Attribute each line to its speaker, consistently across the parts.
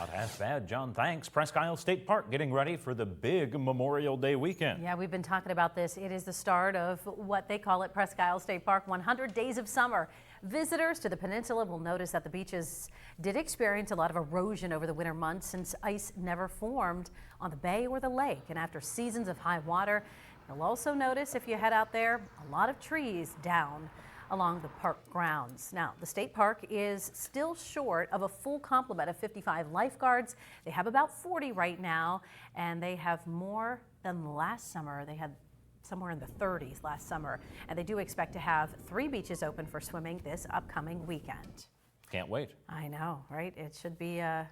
Speaker 1: Not half bad, John. Thanks. Presque Isle State Park getting ready for the big Memorial Day weekend.
Speaker 2: Yeah, we've been talking about this. It is the start of what they call it Presque Isle State Park, 100 days of summer. Visitors to the peninsula will notice that the beaches did experience a lot of erosion over the winter months since ice never formed on the bay or the lake. And after seasons of high water, you'll also notice if you head out there, a lot of trees down along the park grounds. Now, the state park is still short of a full complement of 55 lifeguards. They have about 40 right now, and they have more than last summer. They had somewhere in the 30s last summer, and they do expect to have 3 beaches open for swimming this upcoming weekend.
Speaker 1: Can't wait.
Speaker 2: I know, right? It should be, as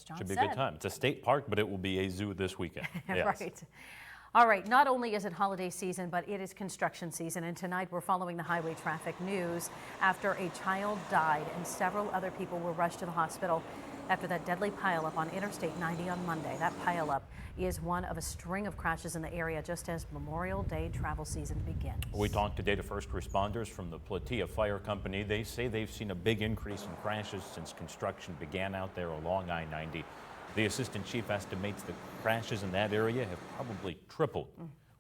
Speaker 2: John said.
Speaker 1: Should be a good time. It's a state park, but it will be a zoo this weekend. Yes.
Speaker 2: Right. All right, not only is it holiday season, but it is construction season. And tonight we're following the highway traffic news after a child died and several other people were rushed to the hospital after that deadly pileup on Interstate 90 on Monday. That pileup is one of a string of crashes in the area just as Memorial Day travel season begins. We
Speaker 1: talked today to first responders from the Presque Fire Company. They say they've seen a big increase in crashes since construction began out there along I-90. The assistant chief estimates the crashes in that area have probably tripled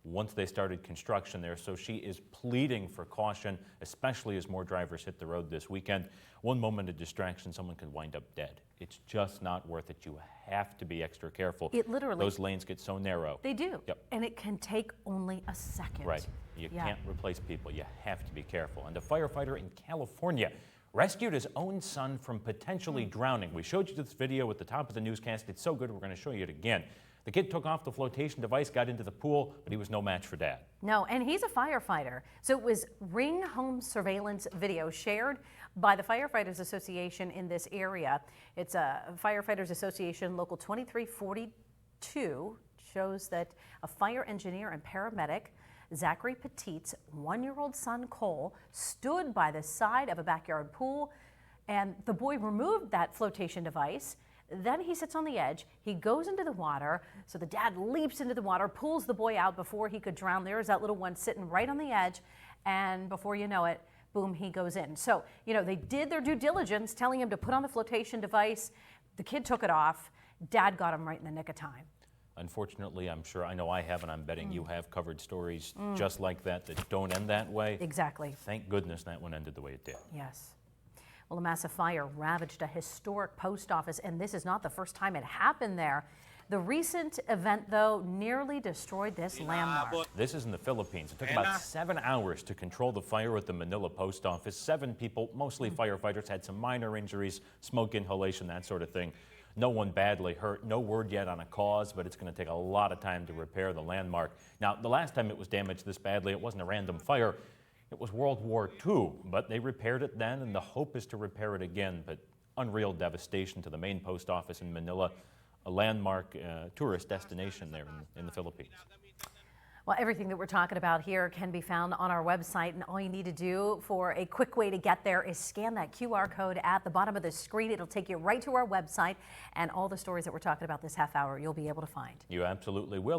Speaker 1: once they started construction there. So she is pleading for caution, especially as more drivers hit the road this weekend. One moment of distraction, someone could wind up dead. It's just not worth it. You have to be extra careful.
Speaker 2: It literally.
Speaker 1: Those lanes get so narrow.
Speaker 2: They do.
Speaker 1: Yep.
Speaker 2: And it can take only a second.
Speaker 1: Right. You can't replace people. You have to be careful. And a firefighter in California rescued his own son from potentially drowning. We showed you this video at the top of the newscast. It's so good, we're going to show you it again. The kid took off the flotation device, got into the pool, but he was no match for Dad.
Speaker 2: No, and he's a firefighter. So it was Ring home surveillance video shared by the Firefighters Association in this area. It's a Firefighters Association Local 2342, shows that a fire engineer and paramedic, Zachary Petit's 1-year-old son, Cole, stood by the side of a backyard pool, and the boy removed that flotation device. Then he sits on the edge. He goes into the water, so the dad leaps into the water, pulls the boy out before he could drown. There's that little one sitting right on the edge, and before you know it, boom, he goes in. So, you know, they did their due diligence, telling him to put on the flotation device. The kid took it off. Dad got him right in the nick of time.
Speaker 1: Unfortunately, I'm sure, I know I have, and I'm betting you have covered stories just like that that don't end that way.
Speaker 2: Exactly.
Speaker 1: Thank goodness that one ended the way it did.
Speaker 2: Yes. Well, a massive fire ravaged a historic post office, and this is not the first time it happened there. The recent event, though, nearly destroyed this landmark.
Speaker 1: This is in the Philippines. It took about 7 hours to control the fire at the Manila post office. 7 people, mostly firefighters, had some minor injuries, smoke inhalation, that sort of thing. No one badly hurt. No word yet on a cause, but it's going to take a lot of time to repair the landmark. Now, the last time it was damaged this badly, it wasn't a random fire. It was World War II, but they repaired it then, and the hope is to repair it again. But unreal devastation to the main post office in Manila, a landmark tourist destination there in the Philippines.
Speaker 2: Well, everything that we're talking about here can be found on our website, and all you need to do for a quick way to get there is scan that QR code at the bottom of the screen. It'll take you right to our website, and all the stories that we're talking about this half hour you'll be able to find.
Speaker 1: You absolutely will.